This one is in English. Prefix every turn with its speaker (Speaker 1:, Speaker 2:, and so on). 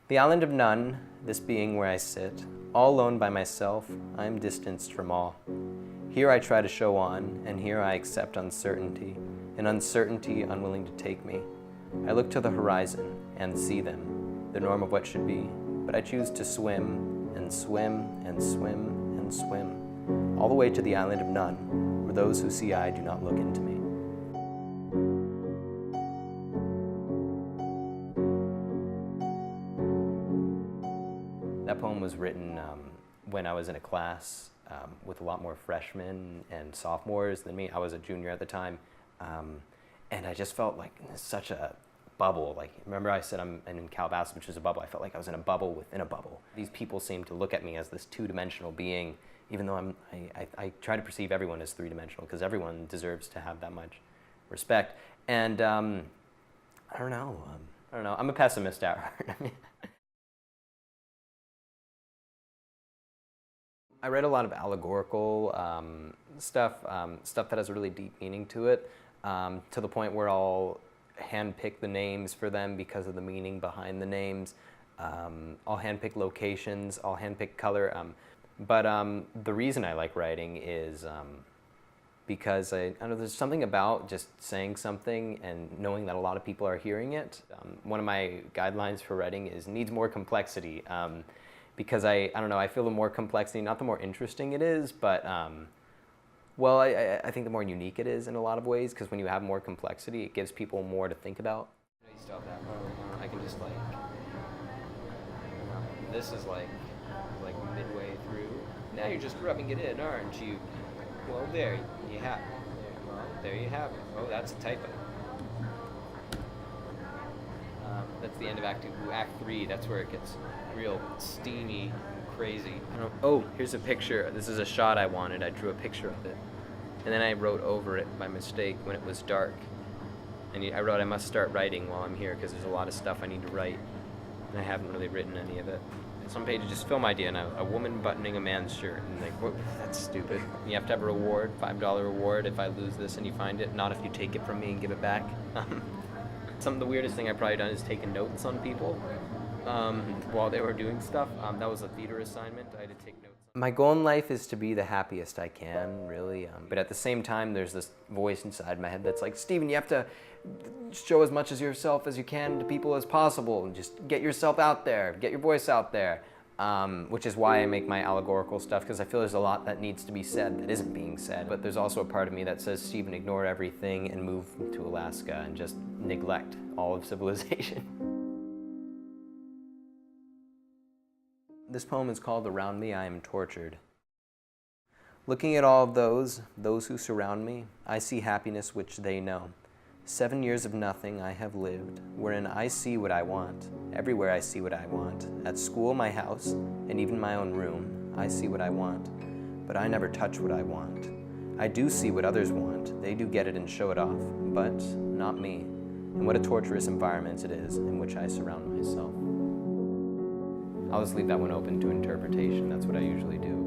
Speaker 1: The island of none, this being where I sit, all alone by myself, I am distanced from all. Here I try to show on, and here I accept uncertainty, an uncertainty unwilling to take me. I look to the horizon and see them, the norm of what should be, but I choose to swim, and swim, and swim, and swim, all the way to the island of none, where those who see I do not look into me. That poem was written when I was in a class with a lot more freshmen and sophomores than me. I was a junior at the time, and I just felt like such a bubble. Like, remember I said I'm in Calabasas, which is a bubble. I felt like I was in a bubble within a bubble. These people seem to look at me as this two-dimensional being, even though I try to perceive everyone as three-dimensional, because everyone deserves to have that much respect. And I don't know. I'm a pessimist at heart. I mean, I read a lot of allegorical stuff that has a really deep meaning to it, to the point where I'll handpick the names for them because of the meaning behind the names. I'll handpick locations, I'll handpick color. But the reason I like writing is because I don't know, there's something about just saying something and knowing that a lot of people are hearing it. One of my guidelines for writing is needs more complexity. Because I don't know, I feel the more complexity, not the more interesting it is, but well, I think the more unique it is in a lot of ways, because when you have more complexity, it gives people more to think about. You stop that. I can just this is like midway through. Now you're just rubbing it in, aren't you? Well, there you have it. Well, there you have it. Oh, that's a typo. That's the end of Act 2. Act 3, that's where it gets real steamy and crazy. Oh, here's a picture. This is a shot I wanted. I drew a picture of it. And then I wrote over it by mistake when it was dark. And I wrote, I must start writing while I'm here because there's a lot of stuff I need to write. And I haven't really written any of it. Some pages just film idea, and a woman buttoning a man's shirt. And like, whoa, that's stupid. You have to have a reward, $5 reward if I lose this and you find it. Not if you take it from me and give it back. The weirdest thing I've probably done is taken notes on people while they were doing stuff. That was a theater assignment. I had to take notes. My goal in life is to be the happiest I can, really. But at the same time, there's this voice inside my head that's like, Steven, you have to show as much of yourself as you can to people as possible. And just get yourself out there, get your voice out there. Which is why I make my allegorical stuff, because I feel there's a lot that needs to be said that isn't being said. But there's also a part of me that says, Steven, ignore everything and move to Alaska and just neglect all of civilization. This poem is called Around Me I Am Tortured. Looking at all of those who surround me, I see happiness which they know. 7 years of nothing I have lived, wherein I see what I want. Everywhere I see what I want. At school, my house, and even my own room, I see what I want. But I never touch what I want. I do see what others want. They do get it and show it off, but not me. And what a torturous environment it is in which I surround myself. I'll just leave that one open to interpretation. That's what I usually do.